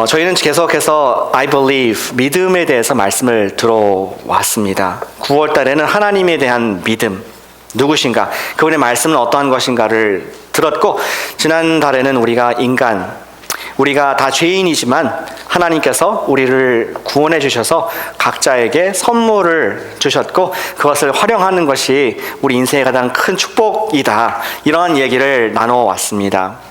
저희는 계속해서 I believe, 믿음에 대해서 말씀을 들어왔습니다. 9월 달에는 하나님에 대한 믿음, 누구신가, 그분의 말씀은 어떠한 것인가를 들었고, 지난 달에는 우리가 다 죄인이지만 하나님께서 우리를 구원해 주셔서 각자에게 선물을 주셨고, 그것을 활용하는 것이 우리 인생의 가장 큰 축복이다, 이러한 얘기를 나눠왔습니다.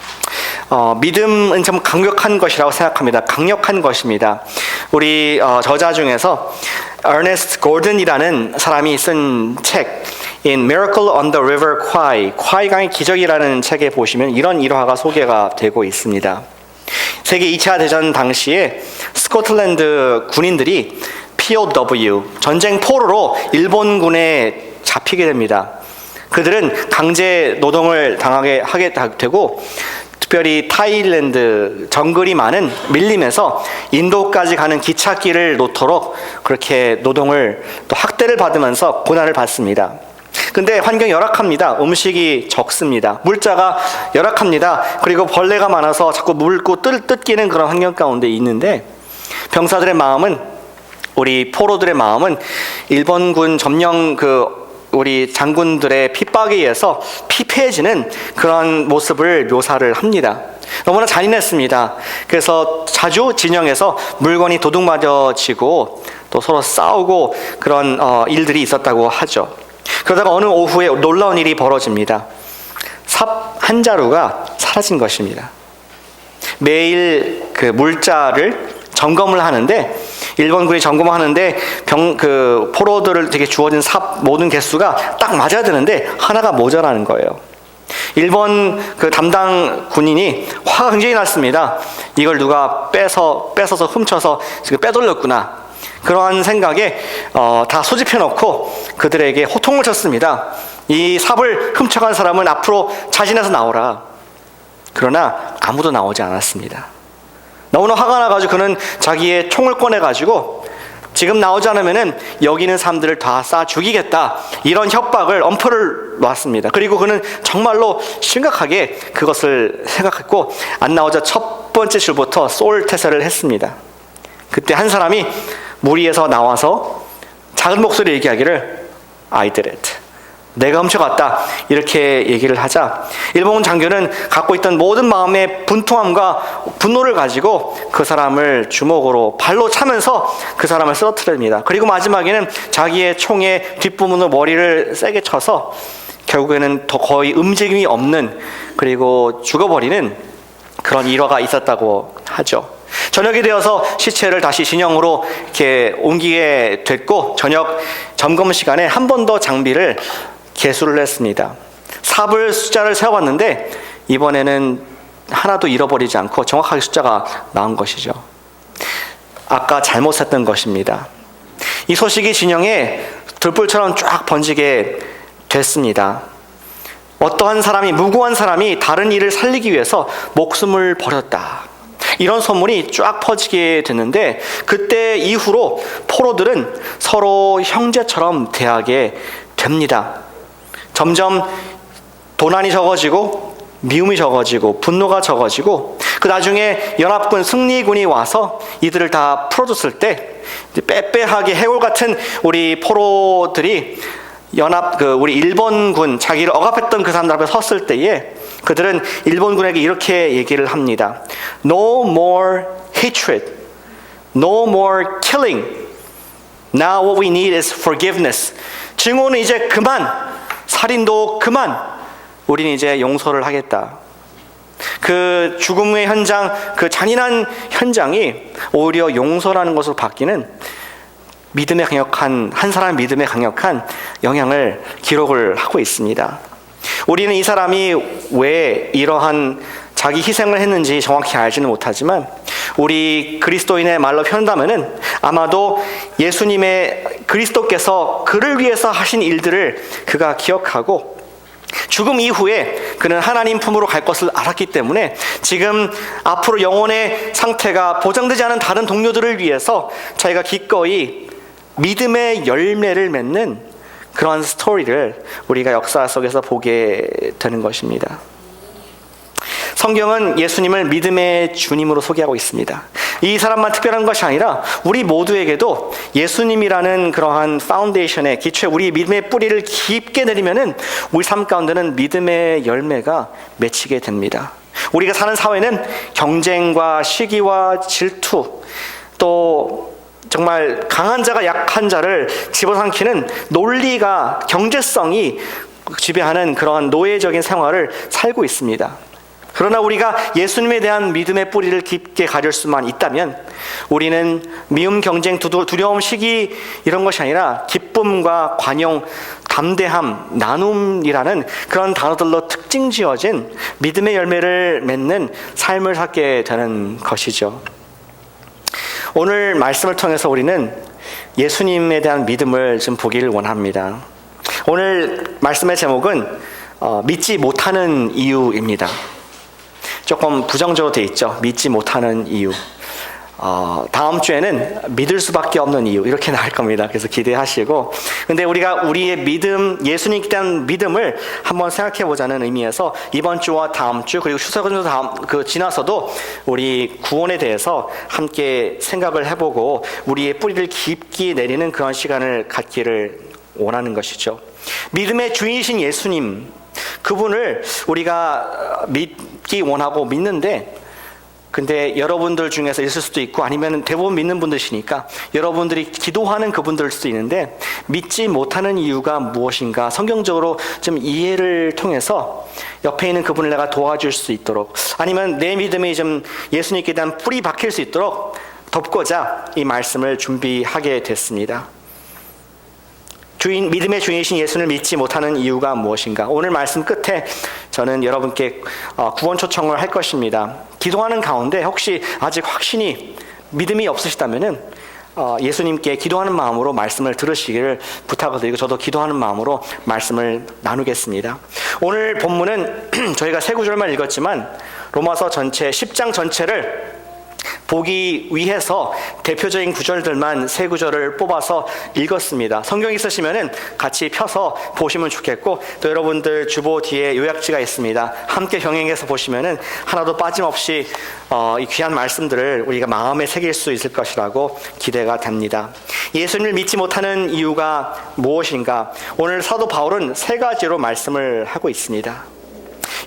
믿음은 참 강력한 것이라고 생각합니다. 강력한 것입니다. 우리 저자 중에서 어네스트 골든이라는 사람이 쓴 책 In Miracle on the River Kwai, 콰이강의 기적이라는 책에 보시면 이런 일화가 소개가 되고 있습니다. 세계 2차 대전 당시에 스코틀랜드 군인들이 POW, 전쟁 포로로 일본군에 잡히게 됩니다. 그들은 강제 노동을 하게 되고, 특별히 타일랜드 정글이 많은 밀림에서 인도까지 가는 기찻길을 놓도록 그렇게 노동을 또 학대를 받으면서 고난을 받습니다. 근데 환경이 열악합니다. 음식이 적습니다. 물자가 열악합니다. 그리고 벌레가 많아서 자꾸 물고 뜯기는 그런 환경 가운데 있는데, 병사들의 마음은, 우리 포로들의 마음은 일본군 점령 우리 장군들의 핍박에 의해서 피폐해지는 그런 모습을 묘사를 합니다. 너무나 잔인했습니다. 그래서 자주 진영에서 물건이 도둑맞아지고 또 서로 싸우고 그런 일들이 있었다고 하죠. 그러다가 어느 오후에 놀라운 일이 벌어집니다. 삽 한 자루가 사라진 것입니다. 매일 그 물자를 점검을 하는데, 일본군이 점검하는데 포로들을 되게 주어진 삽 모든 개수가 딱 맞아야 되는데 하나가 모자라는 거예요. 일본 담당 군인이 화가 굉장히 났습니다. 이걸 누가 뺏어서 훔쳐서 지금 빼돌렸구나, 그러한 생각에 다 소집해 놓고 그들에게 호통을 쳤습니다. 이 삽을 훔쳐간 사람은 앞으로 자진해서 나오라. 그러나 아무도 나오지 않았습니다. 너무나 화가 나가지고 그는 자기의 총을 꺼내가지고 지금 나오지 않으면은 여기 있는 사람들을 다 쏴 죽이겠다, 이런 협박을 엄포를 놨습니다. 그리고 그는 정말로 심각하게 그것을 생각했고, 안 나오자 첫 번째 줄부터 쏠 태세를 했습니다. 그때 한 사람이 무리에서 나와서 작은 목소리로 얘기하기를 I did it, 내가 훔쳐갔다, 이렇게 얘기를 하자 일본 장교는 갖고 있던 모든 마음의 분통함과 분노를 가지고 그 사람을 주먹으로 발로 차면서 그 사람을 쓰러뜨립니다. 그리고 마지막에는 자기의 총의 뒷부분으로 머리를 세게 쳐서 결국에는 더 거의 움직임이 없는, 그리고 죽어버리는 그런 일화가 있었다고 하죠. 저녁이 되어서 시체를 다시 진영으로 이렇게 옮기게 됐고, 저녁 점검 시간에 한 번 더 장비를 개수를 했습니다. 숫자를 세어봤는데 이번에는 하나도 잃어버리지 않고 정확하게 숫자가 나온 것이죠. 아까 잘못 셌던 것입니다. 이 소식이 진영에 들불처럼 쫙 번지게 됐습니다. 어떠한 사람이, 무고한 사람이 다른 이를 살리기 위해서 목숨을 버렸다, 이런 소문이 쫙 퍼지게 됐는데, 그때 이후로 포로들은 서로 형제처럼 대하게 됩니다. 점점 도난이 적어지고 미움이 적어지고 분노가 적어지고, 그 나중에 연합군 승리군이 와서 이들을 다 풀어줬을 때 빼빼하게 해골 같은 우리 포로들이 우리 일본군, 자기를 억압했던 그 사람들 앞에 섰을 때에 그들은 일본군에게 이렇게 얘기를 합니다. No more hatred, no more killing. Now what we need is forgiveness. 증오는 이제 그만, 살인도 그만, 우리는 이제 용서를 하겠다. 그 죽음의 현장, 그 잔인한 현장이 오히려 용서라는 것으로 바뀌는 한 사람의 믿음에 강력한 영향을 기록을 하고 있습니다. 우리는 이 사람이 왜 이러한 자기 희생을 했는지 정확히 알지는 못하지만, 우리 그리스도인의 말로 표현한다면은 아마도 그리스도께서 그를 위해서 하신 일들을 그가 기억하고, 죽음 이후에 그는 하나님 품으로 갈 것을 알았기 때문에 지금 앞으로 영혼의 상태가 보장되지 않은 다른 동료들을 위해서 자기가 기꺼이 믿음의 열매를 맺는 그런 스토리를 우리가 역사 속에서 보게 되는 것입니다. 성경은 예수님을 믿음의 주님으로 소개하고 있습니다. 이 사람만 특별한 것이 아니라 우리 모두에게도 예수님이라는 그러한 파운데이션의 기초에 우리 믿음의 뿌리를 깊게 내리면은 우리 삶 가운데는 믿음의 열매가 맺히게 됩니다. 우리가 사는 사회는 경쟁과 시기와 질투, 또 정말 강한 자가 약한 자를 집어삼키는 논리가, 경제성이 지배하는 그러한 노예적인 생활을 살고 있습니다. 그러나 우리가 예수님에 대한 믿음의 뿌리를 깊게 가질 수만 있다면 우리는 미움, 경쟁, 두려움, 시기 이런 것이 아니라 기쁨과 관용, 담대함, 나눔이라는 그런 단어들로 특징 지어진 믿음의 열매를 맺는 삶을 살게 되는 것이죠. 오늘 말씀을 통해서 우리는 예수님에 대한 믿음을 좀 보기를 원합니다. 오늘 말씀의 제목은 믿지 못하는 이유입니다. 조금 부정적으로 되어 있죠. 믿지 못하는 이유. 다음 주에는 믿을 수밖에 없는 이유 이렇게 나올 겁니다. 그래서 기대하시고, 근데 우리가 우리의 믿음, 예수님에 대한 믿음을 한번 생각해 보자는 의미에서 이번 주와 다음 주 그리고 추석을 지나서도 우리 구원에 대해서 함께 생각을 해보고 우리의 뿌리를 깊게 내리는 그런 시간을 갖기를 원하는 것이죠. 믿음의 주인이신 예수님, 그분을 우리가 믿기 원하고 믿는데, 근데 여러분들 중에서 있을 수도 있고 아니면 대부분 믿는 분들이시니까 여러분들이 기도하는 그분들일 수도 있는데, 믿지 못하는 이유가 무엇인가 성경적으로 좀 이해를 통해서 옆에 있는 그분을 내가 도와줄 수 있도록, 아니면 내 믿음이 좀 예수님께 대한 뿌리 박힐 수 있도록 돕고자 이 말씀을 준비하게 됐습니다. 믿음의 주인이신 예수를 믿지 못하는 이유가 무엇인가? 오늘 말씀 끝에 저는 여러분께 구원 초청을 할 것입니다. 기도하는 가운데 혹시 아직 확신이 믿음이 없으시다면은 예수님께 기도하는 마음으로 말씀을 들으시기를 부탁을 드리고 저도 기도하는 마음으로 말씀을 나누겠습니다. 오늘 본문은 저희가 세 구절만 읽었지만 로마서 전체 10장 전체를 보기 위해서 대표적인 구절들만 세 구절을 뽑아서 읽었습니다. 성경 있으시면은 같이 펴서 보시면 좋겠고, 또 여러분들 주보 뒤에 요약지가 있습니다. 함께 병행해서 보시면은 하나도 빠짐없이 이 귀한 말씀들을 우리가 마음에 새길 수 있을 것이라고 기대가 됩니다. 예수님을 믿지 못하는 이유가 무엇인가? 오늘 사도 바울은 세 가지로 말씀을 하고 있습니다.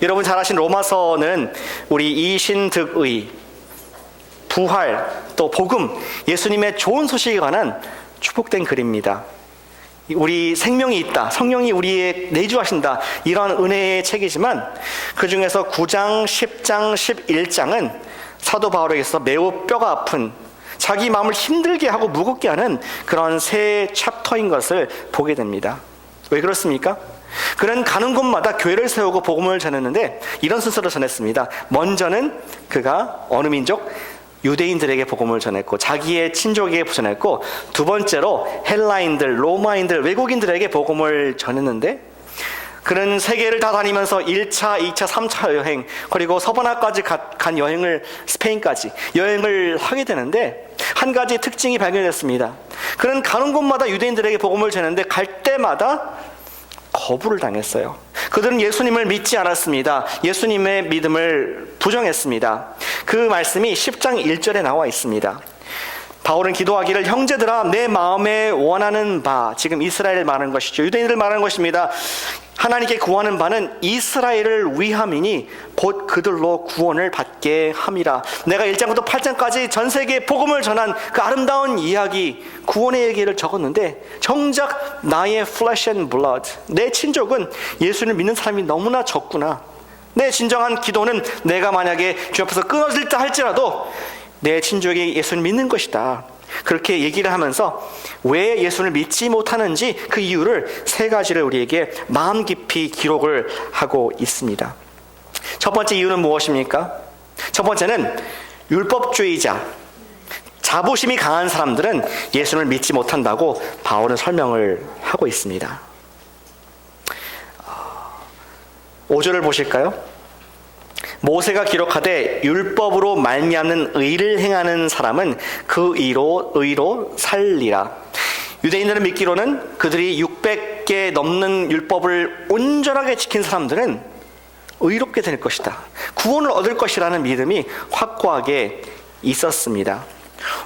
여러분 잘 아신 로마서는 우리 이신득의 부활, 또 복음, 예수님의 좋은 소식에 관한 축복된 글입니다. 우리 생명이 있다, 성령이 우리에 내주하신다, 이런 은혜의 책이지만 그 중에서 9장, 10장, 11장은 사도 바울에게서 매우 뼈가 아픈, 자기 마음을 힘들게 하고 무겁게 하는 그런 새 챕터인 것을 보게 됩니다. 왜 그렇습니까? 그는 가는 곳마다 교회를 세우고 복음을 전했는데 이런 순서로 전했습니다. 먼저는 그가 어느 민족? 유대인들에게 복음을 전했고 자기의 친족에게 전했고, 두 번째로 헬라인들, 로마인들, 외국인들에게 복음을 전했는데 그는 세계를 다 다니면서 1차, 2차, 3차 여행, 그리고 서바나까지 간 여행을, 스페인까지 여행을 하게 되는데 한 가지 특징이 발견됐습니다. 그는 가는 곳마다 유대인들에게 복음을 전했는데 갈 때마다 거부를 당했어요. 그들은 예수님을 믿지 않았습니다. 예수님의 믿음을 부정했습니다. 그 말씀이 10장 1절에 나와 있습니다. 바울은 기도하기를, 형제들아 내 마음에 원하는 바, 지금 이스라엘을 말하는 것이죠. 유대인들을 말하는 것입니다. 하나님께 구하는 바는 이스라엘을 위함이니 곧 그들로 구원을 받게 함이라. 내가 1장부터 8장까지 전 세계에 복음을 전한 그 아름다운 이야기, 구원의 얘기를 적었는데 정작 나의 flesh and blood, 내 친족은 예수를 믿는 사람이 너무나 적구나. 내 진정한 기도는 내가 만약에 주 앞에서 끊어질다 할지라도 내 친족이 예수를 믿는 것이다. 그렇게 얘기를 하면서 왜 예수를 믿지 못하는지 그 이유를 세 가지를 우리에게 마음 깊이 기록을 하고 있습니다. 첫 번째 이유는 무엇입니까? 첫 번째는 율법주의자, 자부심이 강한 사람들은 예수를 믿지 못한다고 바울은 설명을 하고 있습니다. 5절을 보실까요? 모세가 기록하되 율법으로 말미암는 의를 행하는 사람은 그 의로 살리라. 유대인들은 믿기로는 그들이 600개 넘는 율법을 온전하게 지킨 사람들은 의롭게 될 것이다, 구원을 얻을 것이라는 믿음이 확고하게 있었습니다.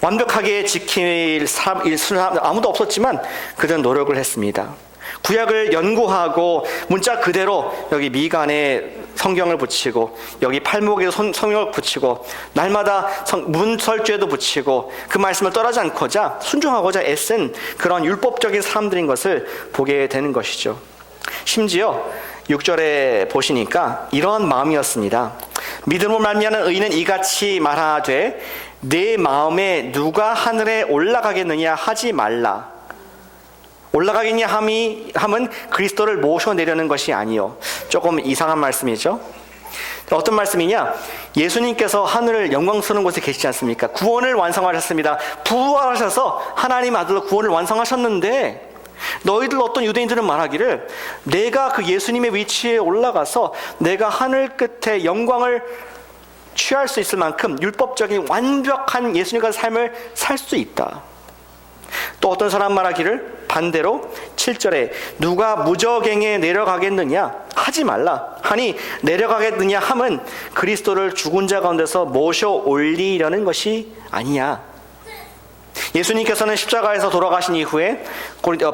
완벽하게 지킬 사람 아무도 없었지만 그들은 노력을 했습니다. 구약을 연구하고 문자 그대로 여기 미간에 성경을 붙이고 여기 팔목에 성경을 붙이고 날마다 문설주에도 붙이고 그 말씀을 떠나지 않고자 순종하고자 애쓴 그런 율법적인 사람들인 것을 보게 되는 것이죠. 심지어 6절에 보시니까 이러한 마음이었습니다. 믿음으로 말미암는 의인은 이같이 말하되 내 마음에 누가 하늘에 올라가겠느냐 하지 말라. 올라가겠냐 함은 그리스도를 모셔내려는 것이 아니요. 조금 이상한 말씀이죠. 어떤 말씀이냐? 예수님께서 하늘을 영광스러운 곳에 계시지 않습니까? 구원을 완성하셨습니다. 부활하셔서 하나님 아들로 구원을 완성하셨는데 너희들 어떤 유대인들은 말하기를 내가 그 예수님의 위치에 올라가서 내가 하늘 끝에 영광을 취할 수 있을 만큼 율법적인 완벽한 예수님과 삶을 살 수 있다. 또 어떤 사람 말하기를 반대로 7절에 누가 무저갱에 내려가겠느냐 하지 말라 하니 내려가겠느냐 함은 그리스도를 죽은 자 가운데서 모셔 올리려는 것이 아니야. 예수님께서는 십자가에서 돌아가신 이후에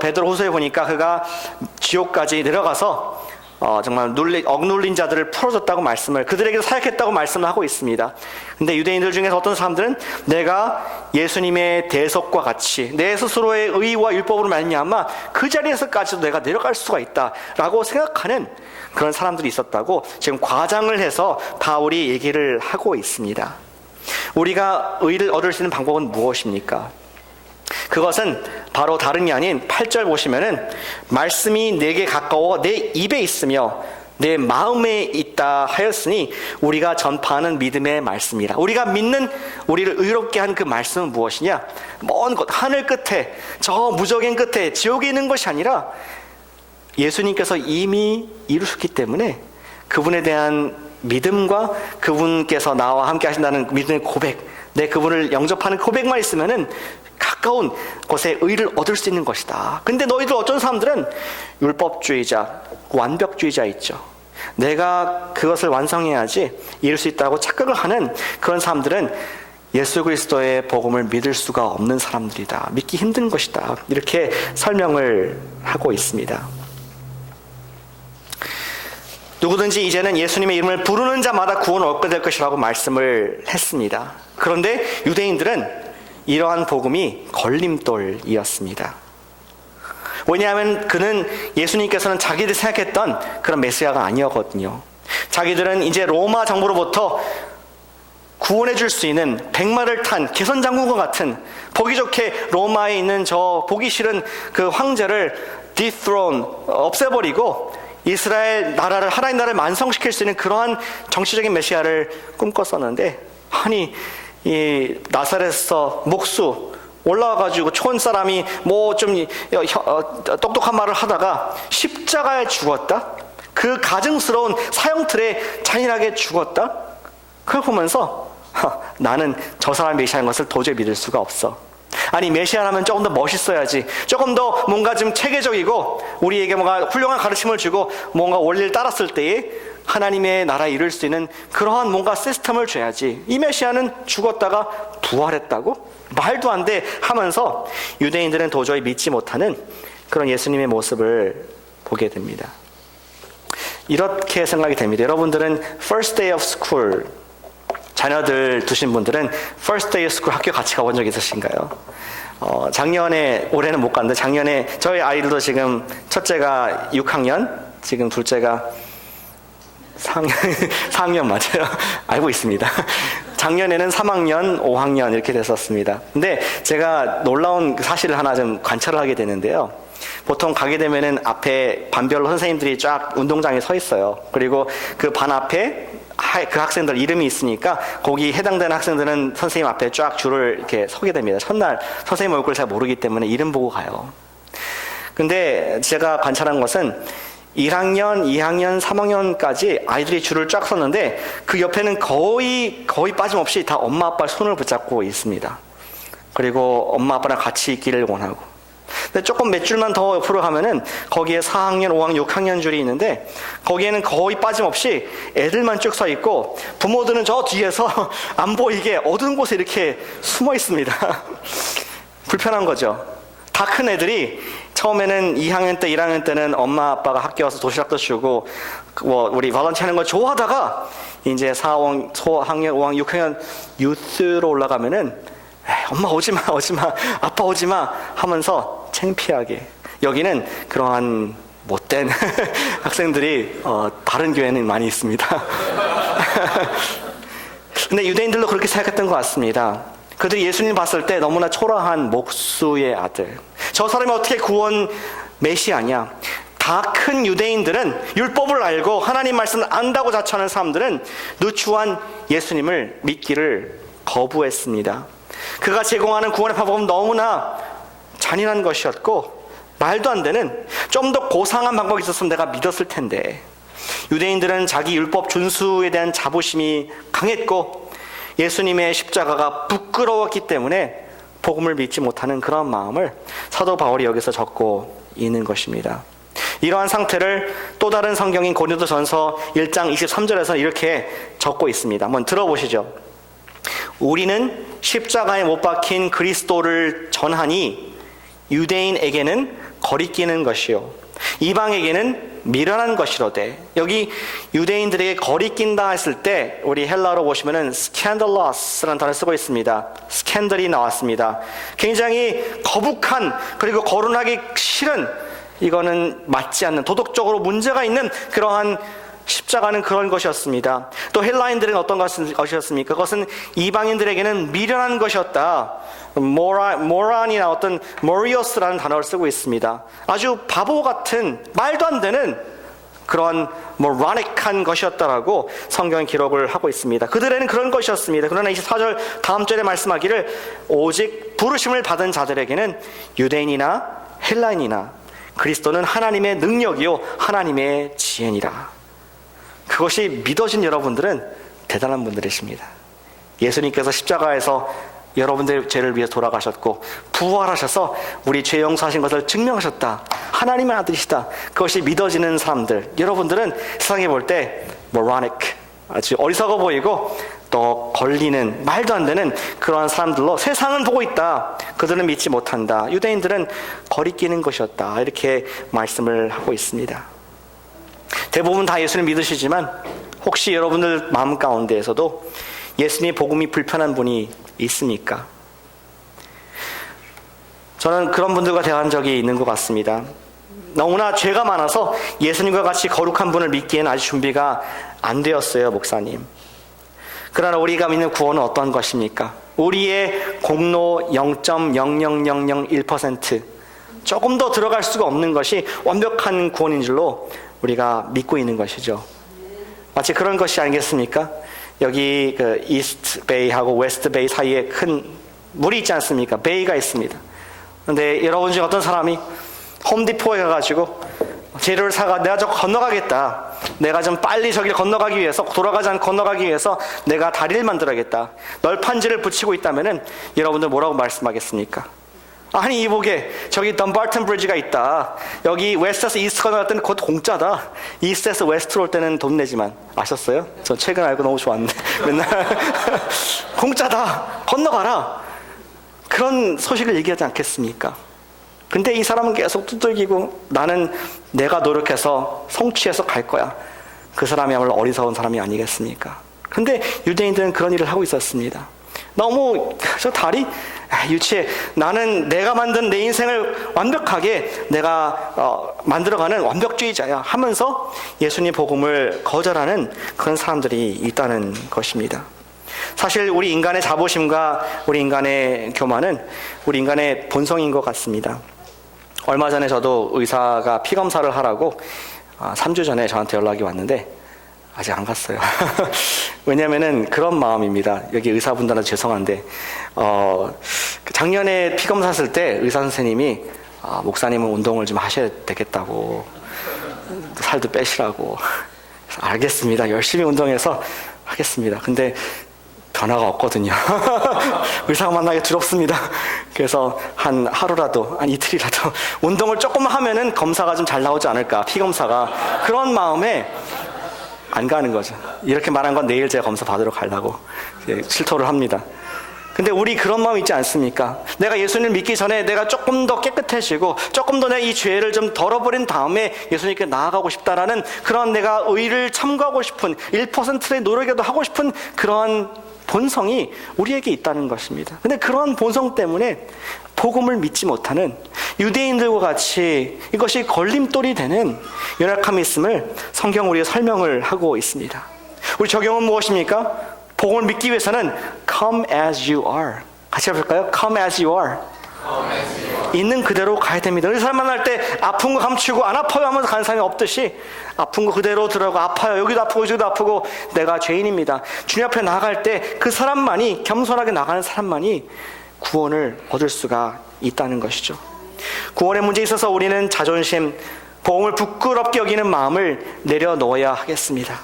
베드로후서에 보니까 그가 지옥까지 내려가서 정말 억눌린 자들을 풀어줬다고 말씀을 그들에게 사역했다고 말씀을 하고 있습니다. 근데 유대인들 중에서 어떤 사람들은 내가 예수님의 대속과 같이 내 스스로의 의와 율법으로 말미암아 그 자리에서까지도 내가 내려갈 수가 있다라고 생각하는 그런 사람들이 있었다고 지금 과장을 해서 바울이 얘기를 하고 있습니다. 우리가 의를 얻을 수 있는 방법은 무엇입니까? 그것은 바로 다름이 아닌 8절 보시면은 말씀이 내게 가까워 내 입에 있으며 내 마음에 있다 하였으니 우리가 전파하는 믿음의 말씀이라. 우리가 믿는 우리를 의롭게 한 그 말씀은 무엇이냐? 먼 곳 하늘 끝에 저 무저갱 끝에 지옥에 있는 것이 아니라 예수님께서 이미 이루셨기 때문에 그분에 대한 믿음과 그분께서 나와 함께 하신다는 믿음의 고백, 내 그분을 영접하는 고백만 있으면은 가까운 곳에 의를 얻을 수 있는 것이다. 근데 너희들 어떤 사람들은 율법주의자, 완벽주의자 있죠. 내가 그것을 완성해야지 이룰 수 있다고 착각을 하는 그런 사람들은 예수 그리스도의 복음을 믿을 수가 없는 사람들이다. 믿기 힘든 것이다. 이렇게 설명을 하고 있습니다. 누구든지 이제는 예수님의 이름을 부르는 자마다 구원을 얻게 될 것이라고 말씀을 했습니다. 그런데 유대인들은 이러한 복음이 걸림돌이었습니다. 왜냐하면 그는 예수님께서는 자기들이 생각했던 그런 메시아가 아니었거든요. 자기들은 이제 로마 정부로부터 구원해 줄 수 있는 백마를 탄 개선장군과 같은 보기 좋게 로마에 있는 저 보기 싫은 그 황제를 dethrone, 없애버리고 이스라엘 나라를 하나님 나라를 만성시킬 수 있는 그러한 정치적인 메시아를 꿈꿨었는데 아니 이 나사렛에서 목수 올라와가지고 촌 사람이 뭐 좀 똑똑한 말을 하다가 십자가에 죽었다. 그 가증스러운 사형틀에 잔인하게 죽었다. 그걸 보면서 나는 저 사람의 메시아인 것을 도저히 믿을 수가 없어. 아니 메시아라면 조금 더 멋있어야지. 조금 더 뭔가 좀 체계적이고 우리에게 뭔가 훌륭한 가르침을 주고 뭔가 원리를 따랐을 때에 하나님의 나라에 이룰 수 있는 그러한 뭔가 시스템을 줘야지. 이 메시아는 죽었다가 부활했다고? 말도 안 돼 하면서 유대인들은 도저히 믿지 못하는 그런 예수님의 모습을 보게 됩니다. 이렇게 생각이 됩니다. 여러분들은 First Day of School 자녀들 두신 분들은 First Day of School 학교 같이 가본 적 있으신가요? 작년에 올해는 못 갔는데 작년에 저희 아이들도 지금 첫째가 6학년 지금 둘째가 4학년 맞아요. 알고 있습니다. 작년에는 3학년, 5학년 이렇게 됐었습니다. 근데 제가 놀라운 사실을 하나 좀 관찰을 하게 되는데요. 보통 가게 되면은 앞에 반별로 선생님들이 쫙 운동장에 서 있어요. 그리고 그 반 앞에 그 학생들 이름이 있으니까 거기 해당되는 학생들은 선생님 앞에 쫙 줄을 이렇게 서게 됩니다. 첫날 선생님 얼굴을 잘 모르기 때문에 이름 보고 가요. 근데 제가 관찰한 것은 1학년, 2학년, 3학년까지 아이들이 줄을 쫙 섰는데 그 옆에는 거의 빠짐없이 다 엄마 아빠의 손을 붙잡고 있습니다. 그리고 엄마 아빠랑 같이 있기를 원하고 근데 조금 몇 줄만 더 옆으로 가면은 거기에 4학년, 5학년, 6학년 줄이 있는데 거기에는 거의 빠짐없이 애들만 쭉 서 있고 부모들은 저 뒤에서 안 보이게 어두운 곳에 이렇게 숨어 있습니다. 불편한 거죠. 다 큰 애들이 처음에는 2학년 때, 1학년 때는 엄마 아빠가 학교 와서 도시락도 주고 우리 발런티 하는 거 좋아하다가 이제 4학년, 5학년, 6학년 유스로 올라가면은 엄마 오지마, 아빠 오지마 하면서 창피하게. 여기는 그러한 못된 학생들이 다른 교회는 많이 있습니다. 근데 유대인들도 그렇게 생각했던 것 같습니다. 그들이 예수님 봤을 때 너무나 초라한 목수의 아들. 저 사람이 어떻게 구원 메시아냐? 다 큰 유대인들은 율법을 알고 하나님 말씀을 안다고 자처하는 사람들은 누추한 예수님을 믿기를 거부했습니다. 그가 제공하는 구원의 방법은 너무나 잔인한 것이었고 말도 안 되는 좀 더 고상한 방법이 있었으면 내가 믿었을 텐데 유대인들은 자기 율법 준수에 대한 자부심이 강했고 예수님의 십자가가 부끄러웠기 때문에 복음을 믿지 못하는 그런 마음을 사도 바울이 여기서 적고 있는 것입니다. 이러한 상태를 또 다른 성경인 고린도전서 1장 23절에서 이렇게 적고 있습니다. 한번 들어보시죠. 우리는 십자가에 못 박힌 그리스도를 전하니 유대인에게는 거리끼는 것이요 이방에게는 미련한 것이로되. 여기 유대인들에게 거리낀다 했을 때 우리 헬라어로 보시면은 scandalous라는 단어를 쓰고 있습니다. 스캔들이 나왔습니다. 굉장히 거북한 그리고 거론하기 싫은 이거는 맞지 않는 도덕적으로 문제가 있는 그러한 십자가는 그런 것이었습니다. 또 헬라인들은 어떤 것이었습니까? 그것은 이방인들에게는 미련한 것이었다. 모란이나 어떤 모리오스라는 단어를 쓰고 있습니다. 아주 바보 같은 말도 안 되는 그런 모라닉한 것이었다라고 성경은 기록을 하고 있습니다. 그들에는 그런 것이었습니다. 그러나 24절 다음 절에 말씀하기를 오직 부르심을 받은 자들에게는 유대인이나 헬라인이나 그리스도는 하나님의 능력이요 하나님의 지혜니라. 그것이 믿어진 여러분들은 대단한 분들이십니다. 예수님께서 십자가에서 여러분들의 죄를 위해 돌아가셨고 부활하셔서 우리 죄 용서하신 것을 증명하셨다. 하나님의 아들이시다. 그것이 믿어지는 사람들. 여러분들은 세상에 볼 때 모라닉, 아주 어리석어 보이고 또 걸리는 말도 안 되는 그러한 사람들로 세상은 보고 있다. 그들은 믿지 못한다. 유대인들은 거리끼는 것이었다. 이렇게 말씀을 하고 있습니다. 대부분 다 예수를 믿으시지만 혹시 여러분들 마음 가운데에서도 예수님의 복음이 불편한 분이 있습니까? 저는 그런 분들과 대화한 적이 있는 것 같습니다. 너무나 죄가 많아서 예수님과 같이 거룩한 분을 믿기에는 아직 준비가 안 되었어요, 목사님. 그러나 우리가 믿는 구원은 어떤 것입니까? 우리의 공로 0.00001% 조금 더 들어갈 수가 없는 것이 완벽한 구원인 줄로 우리가 믿고 있는 것이죠. 마치 그런 것이 아니겠습니까? 여기 그 이스트 베이하고 웨스트 베이 사이에 큰 물이 있지 않습니까? 베이가 있습니다. 그런데 여러분 중에 어떤 사람이 홈디포에 가가지고 재료를 사가 내가 저 건너가겠다. 내가 좀 빨리 저기를 건너가기 위해서 돌아가지 않고 건너가기 위해서 내가 다리를 만들어야겠다. 널판지를 붙이고 있다면은 여러분들 뭐라고 말씀하겠습니까? 아니 이보게 저기 덤바튼 브리지가 있다. 여기 웨스트에서 이스트 건너갈 때는 그것도 공짜다. 이스트에서 웨스트로 올 때는 돈 내지만. 아셨어요? 저 최근 알고 너무 좋았는데 맨날 공짜다. 건너가라. 그런 소식을 얘기하지 않겠습니까? 근데 이 사람은 계속 두들기고 나는 내가 노력해서 성취해서 갈 거야. 그 사람이야말로 어리석은 사람이 아니겠습니까? 근데 유대인들은 그런 일을 하고 있었습니다. 너무 저 다리 유치해. 나는 내가 만든 내 인생을 완벽하게 내가 만들어가는 완벽주의자야 하면서 예수님 복음을 거절하는 그런 사람들이 있다는 것입니다. 사실 우리 인간의 자부심과 우리 인간의 교만은 우리 인간의 본성인 것 같습니다. 얼마 전에 저도 의사가 피검사를 하라고 3주 전에 저한테 연락이 왔는데 아직 안 갔어요. 왜냐면은 그런 마음입니다. 여기 의사분들한테 죄송한데 작년에 피검사 했을 때 의사 선생님이 목사님은 운동을 좀 하셔야 되겠다고 살도 빼시라고. 알겠습니다. 열심히 운동해서 하겠습니다. 근데 변화가 없거든요. 의사가 만나기 두렵습니다. 그래서 한 하루라도, 한 이틀이라도 운동을 조금 하면은 검사가 좀 잘 나오지 않을까, 피 검사가. 그런 마음에 안 가는 거죠. 이렇게 말한 건 내일 제가 검사 받으러 가려고 실토를 합니다. 근데 우리 그런 마음 있지 않습니까? 내가 예수님을 믿기 전에 내가 조금 더 깨끗해지고 조금 더 내 이 죄를 좀 덜어버린 다음에 예수님께 나아가고 싶다라는 그런 내가 의를 참고하고 싶은 1%의 노력이라도 하고 싶은 그러한 본성이 우리에게 있다는 것입니다. 근데 그런 본성 때문에 복음을 믿지 못하는 유대인들과 같이 이것이 걸림돌이 되는 연약함이 있음을 성경 우리가 설명을 하고 있습니다. 우리 적용은 무엇입니까? 복음을 믿기 위해서는 come as you are. 같이 해볼까요? come as you are. 있는 그대로 가야 됩니다. 우리 사람 만날 때 아픈 거 감추고 안 아파요 하면서 가는 사람이 없듯이 아픈 거 그대로 들어가고 아파요. 여기도 아프고 저기도 아프고 내가 죄인입니다. 주님 앞에 나갈 때 그 사람만이 겸손하게 나가는 사람만이 구원을 얻을 수가 있다는 것이죠. 구원의 문제에 있어서 우리는 자존심, 복음을 부끄럽게 여기는 마음을 내려놓아야 하겠습니다.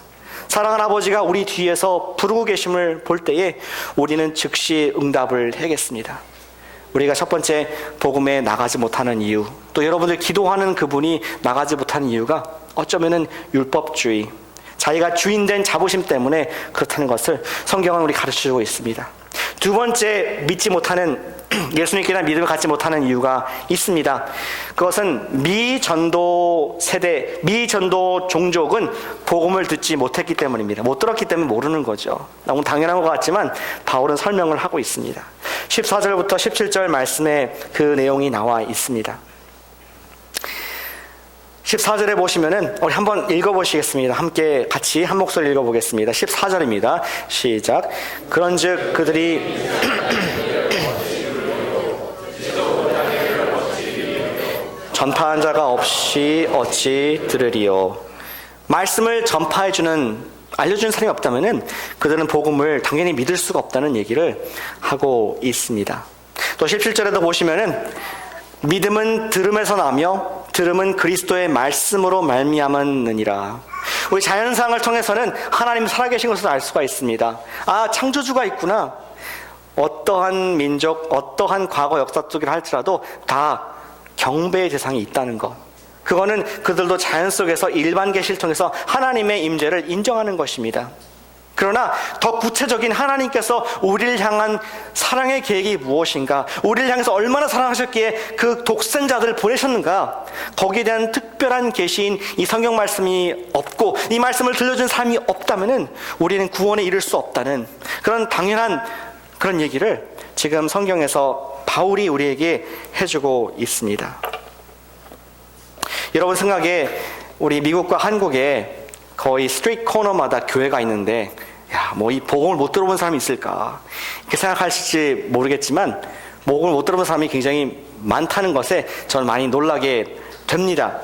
사랑하는 아버지가 우리 뒤에서 부르고 계심을 볼 때에 우리는 즉시 응답을 해야겠습니다. 우리가 첫 번째 복음에 나가지 못하는 이유, 또 여러분들 기도하는 그분이 나가지 못하는 이유가 어쩌면은 율법주의, 자기가 주인된 자부심 때문에 그렇다는 것을 성경은 우리 가르쳐주고 있습니다. 두 번째 믿지 못하는, 예수님께 대한 믿음을 갖지 못하는 이유가 있습니다. 그것은 미전도 세대, 미전도 종족은 복음을 듣지 못했기 때문입니다. 못 들었기 때문에 모르는 거죠. 너무 당연한 것 같지만 바울은 설명을 하고 있습니다. 14절부터 17절 말씀에 그 내용이 나와 있습니다. 14절에 보시면은 우리 한번 읽어보시겠습니다. 함께 같이 한 목소리 읽어보겠습니다. 14절입니다. 시작. 그런즉 그들이 전파한 자가 없이 어찌 들으리요. 말씀을 전파해주는, 알려주는 사람이 없다면은 그들은 복음을 당연히 믿을 수가 없다는 얘기를 하고 있습니다. 또 17절에도 보시면은 믿음은 들음에서 나며 들음은 그리스도의 말씀으로 말미암았느니라. 우리 자연상을 통해서는 하나님 살아계신 것을 알 수가 있습니다. 아, 창조주가 있구나. 어떠한 민족, 어떠한 과거 역사 속이라 할지라도 다 경배의 대상이 있다는 것. 그거는 그들도 자연 속에서 일반 계시를 통해서 하나님의 임재를 인정하는 것입니다. 그러나 더 구체적인 하나님께서 우리를 향한 사랑의 계획이 무엇인가, 우리를 향해서 얼마나 사랑하셨기에 그 독생자들을 보내셨는가, 거기에 대한 특별한 계시인 이 성경 말씀이 없고 이 말씀을 들려준 사람이 없다면 우리는 구원에 이를 수 없다는 그런 당연한 그런 얘기를 지금 성경에서 바울이 우리에게 해주고 있습니다. 여러분 생각에 우리 미국과 한국에 거의 스트리트 코너마다 교회가 있는데, 야, 뭐 이 복음을 못 들어본 사람이 있을까? 이렇게 생각하실지 모르겠지만, 복음을 못 들어본 사람이 굉장히 많다는 것에 저는 많이 놀라게 됩니다.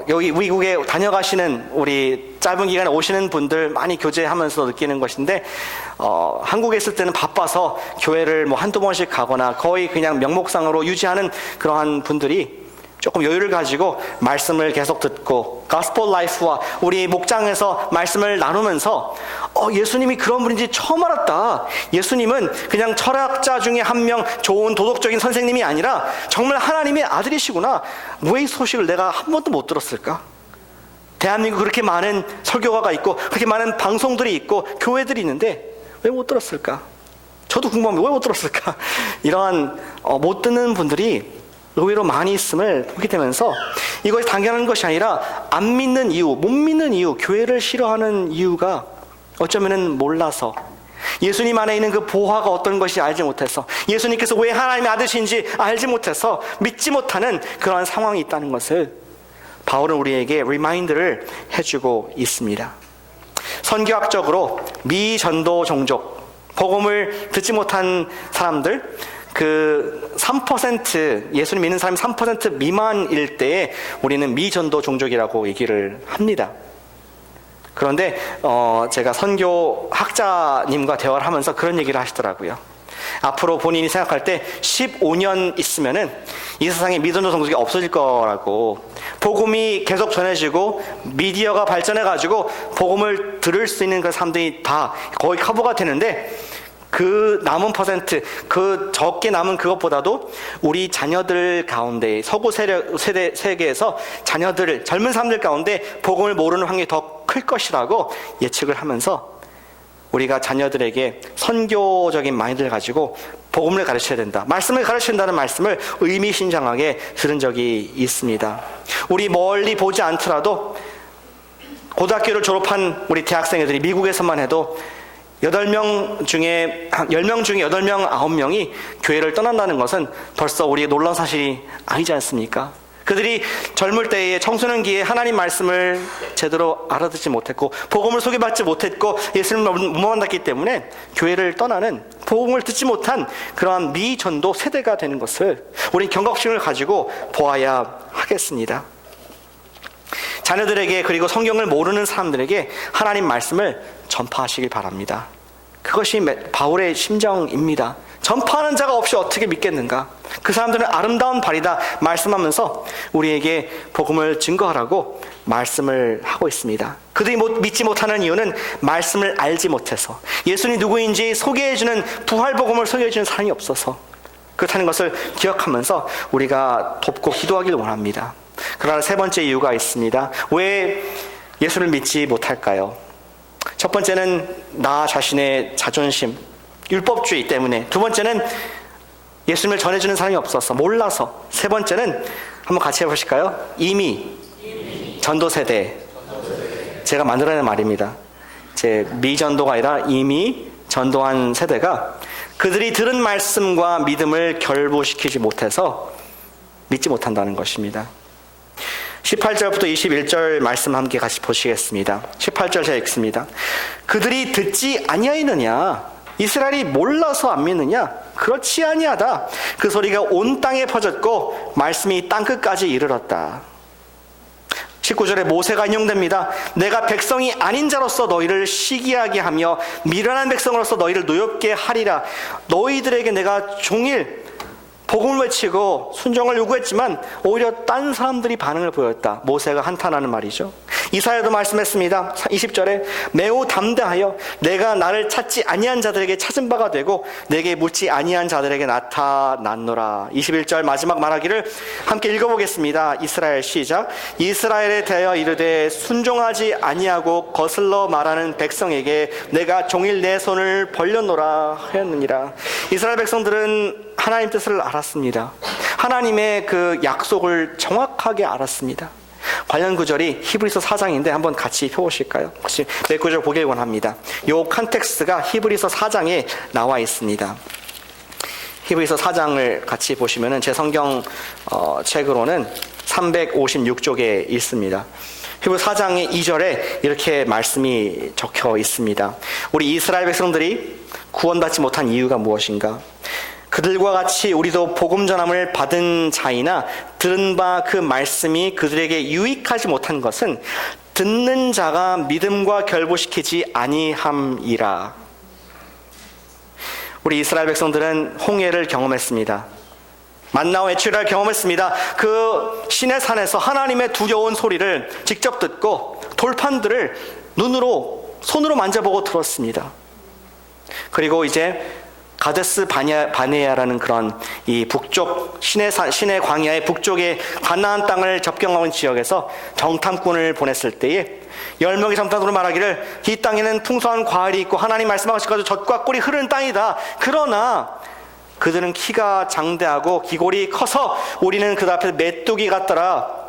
여기 미국에 다녀가시는 우리 짧은 기간에 오시는 분들 많이 교제하면서 느끼는 것인데, 한국에 있을 때는 바빠서 교회를 뭐 한두 번씩 가거나 거의 그냥 명목상으로 유지하는 그러한 분들이 조금 여유를 가지고 말씀을 계속 듣고 가스펠 라이프와 우리 목장에서 말씀을 나누면서 예수님이 그런 분인지 처음 알았다. 예수님은 그냥 철학자 중에 한 명, 좋은 도덕적인 선생님이 아니라 정말 하나님의 아들이시구나. 왜 이 소식을 내가 한 번도 못 들었을까? 대한민국 그렇게 많은 설교가가 있고 그렇게 많은 방송들이 있고 교회들이 있는데 왜 못 들었을까? 저도 궁금합니다. 왜 못 들었을까? 이러한 못 듣는 분들이 의외로 많이 있음을 보게 되면서 이것이 당연한 것이 아니라 안 믿는 이유, 못 믿는 이유, 교회를 싫어하는 이유가 어쩌면은 몰라서, 예수님 안에 있는 그 보화가 어떤 것이 알지 못해서, 예수님께서 왜 하나님의 아들이신지 알지 못해서 믿지 못하는 그러한 상황이 있다는 것을 바울은 우리에게 리마인드를 해주고 있습니다. 선교학적으로 미전도 종족, 복음을 듣지 못한 사람들, 그 3%, 예수님 믿는 사람이 3% 미만일 때에 우리는 미전도 종족이라고 얘기를 합니다. 그런데 제가 선교학자님과 대화를 하면서 그런 얘기를 하시더라고요. 앞으로 본인이 생각할 때 15년 있으면은 이 세상에 미전도 종족이 없어질 거라고, 복음이 계속 전해지고 미디어가 발전해가지고 복음을 들을 수 있는 그 사람들이 다 거의 커버가 되는데 그 남은 퍼센트, 그 적게 남은 그것보다도 우리 자녀들 가운데, 서구 세계에서 자녀들, 젊은 사람들 가운데 복음을 모르는 확률이 더 클 것이라고 예측을 하면서 우리가 자녀들에게 선교적인 마인드를 가지고 복음을 가르쳐야 된다, 말씀을 가르쳐야 된다는 말씀을 의미심장하게 들은 적이 있습니다. 우리 멀리 보지 않더라도 고등학교를 졸업한 우리 대학생 애들이 미국에서만 해도 10명 중에 8명, 9명이 교회를 떠난다는 것은 벌써 우리의 놀라운 사실이 아니지 않습니까? 그들이 젊을 때에 청소년기에 하나님 말씀을 제대로 알아듣지 못했고 복음을 소개받지 못했고 예수님을 못 만났기 때문에 교회를 떠나는, 복음을 듣지 못한 그러한 미전도 세대가 되는 것을 우리 경각심을 가지고 보아야 하겠습니다. 자녀들에게, 그리고 성경을 모르는 사람들에게 하나님 말씀을 전파하시길 바랍니다. 그것이 바울의 심정입니다. 전파하는 자가 없이 어떻게 믿겠는가? 그 사람들은 아름다운 발이다 말씀하면서 우리에게 복음을 증거하라고 말씀을 하고 있습니다. 그들이 믿지 못하는 이유는 말씀을 알지 못해서, 예수님이 누구인지 소개해주는, 부활복음을 소개해주는 사람이 없어서 그렇다는 것을 기억하면서 우리가 돕고 기도하기를 원합니다. 그러나 세 번째 이유가 있습니다. 왜 예수를 믿지 못할까요? 첫 번째는 나 자신의 자존심, 율법주의 때문에. 두 번째는 예수님을 전해주는 사람이 없어서, 몰라서. 세 번째는 한번 같이 해보실까요? 이미 전도세대. 제가 만들어낸 말입니다. 제 미전도가 아니라 이미 전도한 세대가 그들이 들은 말씀과 믿음을 결부시키지 못해서 믿지 못한다는 것입니다. 18절부터 21절 말씀 함께 같이 보시겠습니다. 18절 제가 읽습니다. 그들이 듣지 아니하였느냐? 이스라엘이 몰라서 안 믿느냐? 그렇지 아니하다. 그 소리가 온 땅에 퍼졌고 말씀이 땅끝까지 이르렀다. 19절에 모세가 인용됩니다. 내가 백성이 아닌 자로서 너희를 시기하게 하며 미련한 백성으로서 너희를 노엽게 하리라. 너희들에게 내가 종일 복음을 외치고 순종을 요구했지만 오히려 딴 사람들이 반응을 보였다. 모세가 한탄하는 말이죠. 이사야도 말씀했습니다. 20절에 매우 담대하여 내가 나를 찾지 아니한 자들에게 찾은 바가 되고 내게 묻지 아니한 자들에게 나타났노라. 21절 마지막 말하기를 함께 읽어보겠습니다. 이스라엘 시작. 이스라엘에 대하여 이르되 순종하지 아니하고 거슬러 말하는 백성에게 내가 종일 내 손을 벌렸노라 하였느니라. 이스라엘 백성들은 하나님 뜻을 알았습니다. 하나님의 그 약속을 정확하게 알았습니다. 관련 구절이 히브리서 4장인데 한번 같이 펴보실까요? 혹시 몇 구절 보길 원합니다. 이 컨텍스트가 히브리서 4장에 나와 있습니다. 히브리서 4장을 같이 보시면은 제 성경 책으로는 356쪽에 있습니다. 히브리서 4장의 2절에 이렇게 말씀이 적혀 있습니다. 우리 이스라엘 백성들이 구원받지 못한 이유가 무엇인가? 그들과 같이 우리도 복음 전함을 받은 자이나 들은 바 그 말씀이 그들에게 유익하지 못한 것은 듣는 자가 믿음과 결부시키지 아니함이라. 우리 이스라엘 백성들은 홍해를 경험했습니다. 만나와 외출을 경험했습니다. 그 시내 산에서 하나님의 두려운 소리를 직접 듣고 돌판들을 손으로 만져보고 들었습니다. 그리고 이제 가데스 바네아라는 그런 이 북쪽 시내 광야의 북쪽의 가나안 땅을 접경하는 지역에서 정탐꾼을 보냈을 때에 10명의 정탐꾼으로 말하기를 이 땅에는 풍성한 과일이 있고 하나님 말씀하시고 젖과 꿀이 흐르는 땅이다. 그러나 그들은 키가 장대하고 기골이 커서 우리는 그 앞에서 메뚜기 같더라.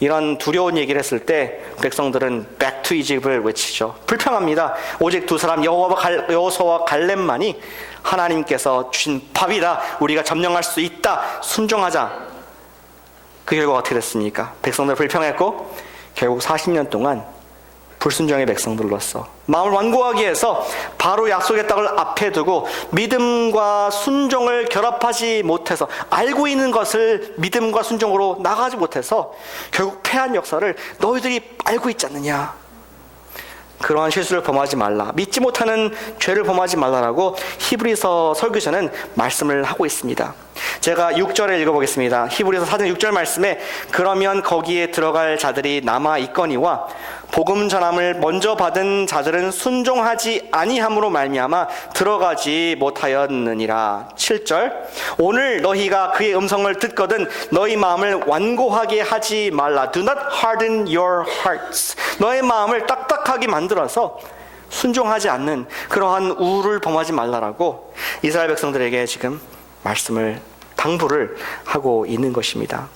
이런 두려운 얘기를 했을 때 백성들은 Back to Egypt을 외치죠. 불평합니다. 오직 두 사람 여호수아와 갈렙만이 하나님께서 주신 밥이다. 우리가 점령할 수 있다. 순종하자. 그 결과가 어떻게 됐습니까? 백성들 불평했고 결국 40년 동안 불순종의 백성들로서 마음을 완고하게 해서 바로 약속의 땅을 앞에 두고 믿음과 순종을 결합하지 못해서, 알고 있는 것을 믿음과 순종으로 나가지 못해서 결국 패한 역사를 너희들이 알고 있지 않느냐. 그러한 실수를 범하지 말라, 믿지 못하는 죄를 범하지 말라라고 히브리서 설교자는 말씀을 하고 있습니다. 제가 6절에 읽어보겠습니다. 히브리서 4장 6절 말씀에 그러면 거기에 들어갈 자들이 남아 있거니와 복음 전함을 먼저 받은 자들은 순종하지 아니함으로 말미암아 들어가지 못하였느니라. 7절 오늘 너희가 그의 음성을 듣거든 너희 마음을 완고하게 하지 말라. Do not harden your hearts. 너의 마음을 딱딱하게 만들어서 순종하지 않는 그러한 우를 범하지 말라라고 이스라엘 백성들에게 지금 말씀을 당부를 하고 있는 것입니다.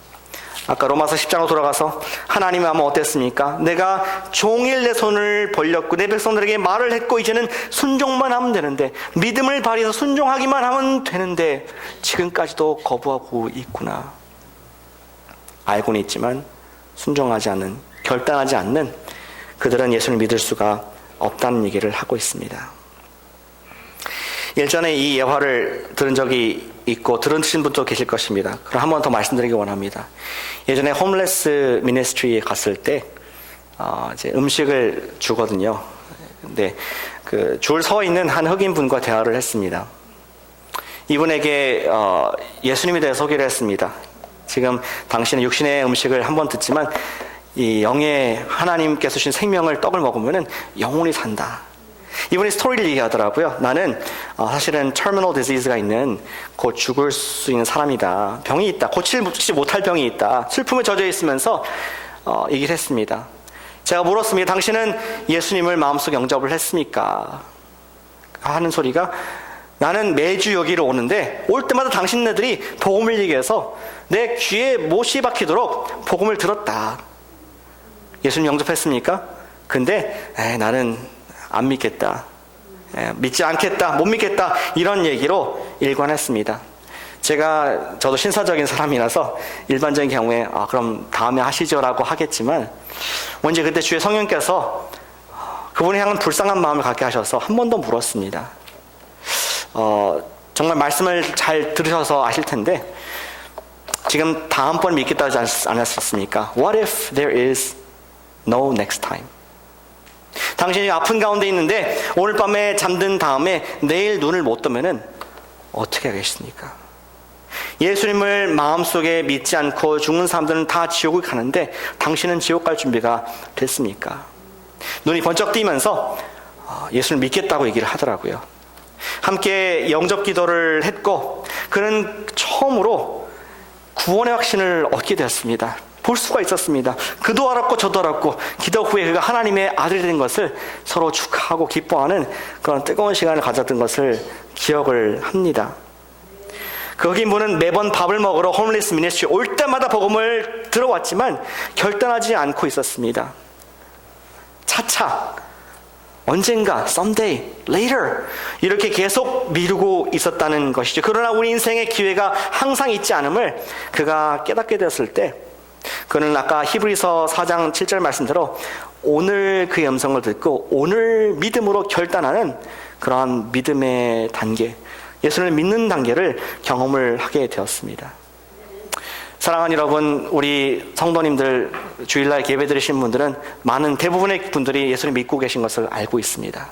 아까 로마서 10장으로 돌아가서 하나님의 마음은 어땠습니까? 내가 종일 내 손을 벌렸고 내 백성들에게 말을 했고 이제는 순종만 하면 되는데 믿음을 발휘해서 순종하기만 하면 되는데 지금까지도 거부하고 있구나. 알고는 있지만 순종하지 않는, 결단하지 않는 그들은 예수를 믿을 수가 없다는 얘기를 하고 있습니다. 예전에 이 예화를 들은 적이 있고 들으신 분도 계실 것입니다. 그럼 한 번 더 말씀드리기 원합니다. 예전에 홈레스 미니스트리에 갔을 때 이제 음식을 주거든요. 근데 그 줄 서 있는 한 흑인 분과 대화를 했습니다. 이분에게 예수님에 대해 소개를 했습니다. 지금 당신은 육신의 음식을 한 번 듣지만 이 영의 하나님께서 주신 생명을 떡을 먹으면 영원히 산다. 이분이 스토리를 얘기하더라고요. 나는 사실은 terminal disease가 있는 곧 죽을 수 있는 사람이다. 병이 있다. 고치지 못할 병이 있다. 슬픔에 젖어 있으면서 얘기를 했습니다. 제가 물었습니다. 당신은 예수님을 마음속 영접을 했습니까? 하는 소리가 나는 매주 여기로 오는데 올 때마다 당신네들이 복음을 얘기해서 내 귀에 못이 박히도록 복음을 들었다. 예수님 영접했습니까? 근데 나는 안 믿겠다. 믿지 않겠다. 못 믿겠다. 이런 얘기로 일관했습니다. 저도 신사적인 사람이라서 일반적인 경우에 그럼 다음에 하시죠라고 하겠지만 왠지 그때 주의 성령께서 그분이 향한 불쌍한 마음을 갖게 하셔서 한 번 더 물었습니다. 정말 말씀을 잘 들으셔서 아실 텐데 지금 다음번 믿겠다 하지 않았습니까? What if there is no next time? 당신이 아픈 가운데 있는데 오늘 밤에 잠든 다음에 내일 눈을 못 뜨면은 어떻게 하겠습니까? 예수님을 마음속에 믿지 않고 죽는 사람들은 다 지옥을 가는데 당신은 지옥 갈 준비가 됐습니까? 눈이 번쩍 뜨면서 예수를 믿겠다고 얘기를 하더라고요. 함께 영접 기도를 했고 그는 처음으로 구원의 확신을 얻게 되었습니다. 볼 수가 있었습니다. 그도 알았고 저도 알았고 기도 후에 그가 하나님의 아들이 된 것을 서로 축하하고 기뻐하는 그런 뜨거운 시간을 가졌던 것을 기억을 합니다. 그 흑인분은 매번 밥을 먹으러 홈리스 미니스트리 올 때마다 복음을 들어왔지만 결단하지 않고 있었습니다. 차차 언젠가, someday, later 이렇게 계속 미루고 있었다는 것이죠. 그러나 우리 인생의 기회가 항상 있지 않음을 그가 깨닫게 되었을 때 그는 아까 히브리서 4장 7절 말씀대로 오늘 그의 음성을 듣고 오늘 믿음으로 결단하는 그러한 믿음의 단계, 예수를 믿는 단계를 경험을 하게 되었습니다. 사랑하는 여러분, 우리 성도님들 주일날 예배 드리신 분들은 대부분의 분들이 예수를 믿고 계신 것을 알고 있습니다.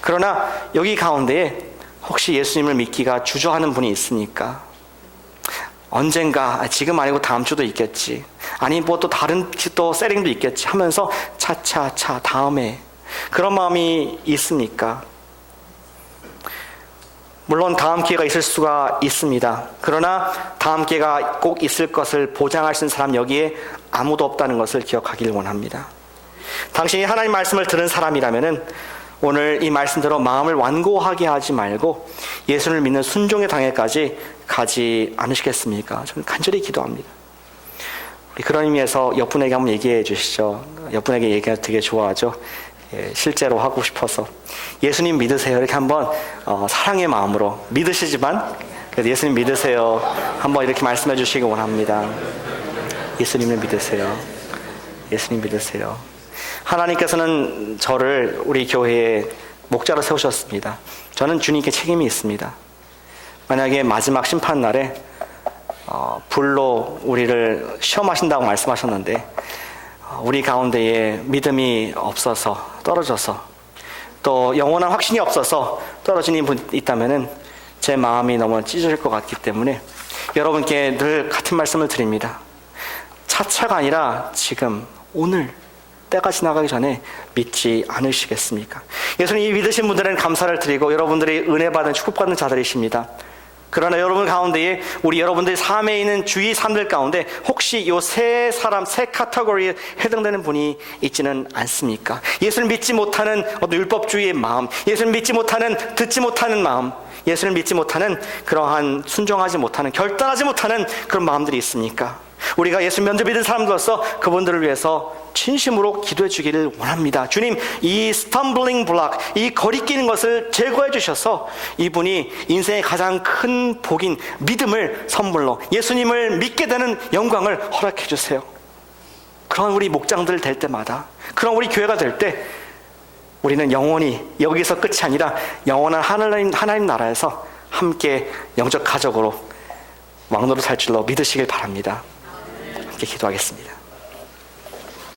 그러나 여기 가운데에 혹시 예수님을 믿기가 주저하는 분이 있습니까? 언젠가, 지금 아니고 다음 주도 있겠지. 아니 뭐 또 다른 또 세링도 있겠지 하면서 차차차 다음에 그런 마음이 있습니까? 물론 다음 기회가 있을 수가 있습니다. 그러나 다음 기회가 꼭 있을 것을 보장할 수 있는 사람 여기에 아무도 없다는 것을 기억하기를 원합니다. 당신이 하나님 말씀을 들은 사람이라면 오늘 이 말씀대로 마음을 완고하게 하지 말고 예수를 믿는 순종의 단계까지 가지 않으시겠습니까? 저는 간절히 기도합니다. 우리 그런 의미에서 옆분에게 한번 얘기해 주시죠. 옆분에게 얘기하면 되게 좋아하죠. 실제로 하고 싶어서 예수님 믿으세요 이렇게 한번 사랑의 마음으로 믿으시지만 그래도 예수님 믿으세요 한번 이렇게 말씀해 주시기 원합니다. 예수님을 믿으세요. 예수님 믿으세요. 하나님께서는 저를 우리 교회에 목자로 세우셨습니다. 저는 주님께 책임이 있습니다. 만약에 마지막 심판날에 불로 우리를 시험하신다고 말씀하셨는데 우리 가운데에 믿음이 없어서 떨어져서 또 영원한 확신이 없어서 떨어진 분 있다면은 제 마음이 너무 찢어질 것 같기 때문에 여러분께 늘 같은 말씀을 드립니다. 차차가 아니라 지금 오늘 때가 지나가기 전에 믿지 않으시겠습니까? 예수님 믿으신 분들은 감사를 드리고 여러분들이 은혜 받은 축복받은 자들이십니다. 그러나 여러분 가운데에 우리 여러분들의 삶에 있는 주위 사람들 가운데 혹시 요 세 사람, 세 카테고리에 해당되는 분이 있지는 않습니까? 예수를 믿지 못하는 어떤 율법주의의 마음, 예수를 믿지 못하는 듣지 못하는 마음, 예수를 믿지 못하는 그러한 순종하지 못하는 결단하지 못하는 그런 마음들이 있습니까? 우리가 예수 면접 믿은 사람들로서 그분들을 위해서 진심으로 기도해 주기를 원합니다. 주님, 이 스텀블링 블록, 이 거리끼는 것을 제거해 주셔서 이분이 인생의 가장 큰 복인 믿음을 선물로 예수님을 믿게 되는 영광을 허락해 주세요. 그런 우리 목장들 될 때마다, 그런 우리 교회가 될 때 우리는 영원히 여기서 끝이 아니라 영원한 하나님 나라에서 함께 영적 가족으로 왕노릇 할 줄로 믿으시길 바랍니다. 함께 기도하겠습니다.